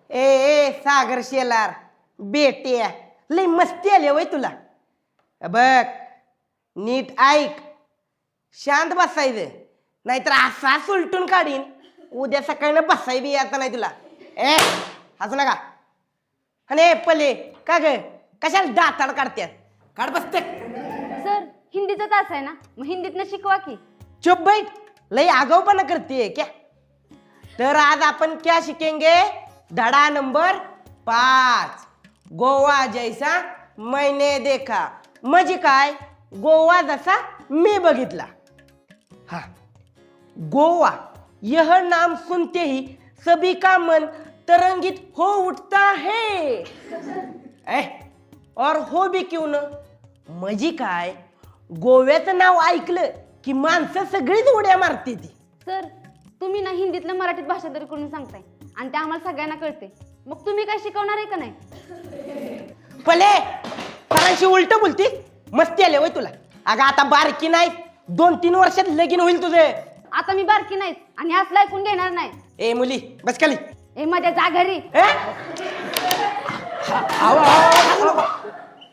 ए ए सागर शेलार बेटे लय मस्ती आली वय तुला. बघ नीट ऐक, शांत बसायचं नाहीतर असा सुलटून काढीन उद्या सकाळी बसाय बी यायचं नाही तुला. ए हसू नका. आणि पले का ग कशाला दाताड काढत्यात? काढ बसते. सर हिंदीचा तास आहे ना, मग हिंदीतनं शिकवा की. चुप बैठ, लय आगाऊपणा करते क्या. तर आज आपण क्या शिकेंगे? धडा नंबर 5, गोवा जैसा मैंने देखा. म्हणजे काय? गोवा जसा मी बघितला. हा, गोवा यह नाम सुनते ही सभी का मन तरंगित हो उठता है. और हो भी क्यों न. म्हणजे काय? गोव्याचं नाव ऐकलं की माणसं सगळीच उड्या मारते ती. सर तुम्ही ना हिंदीतलं मराठीत भाषांतर करून सांगताय आणि ते आम्हाला सगळ्यांना कळते. मग तुम्ही काय शिकवणार आहे का नाही? पले सरांशी उलट बोलती. मस्ती आले वय तुला. अगं आता बारकी नाही, 2-3 वर्षात लगीन होईल तुझे. आता मी बारकी नाहीच आणि असलं ऐकून घेणार नाही. ए मुली बस खाली. ए मध्ये जा घरी. ए? आवा, आवा, आवा.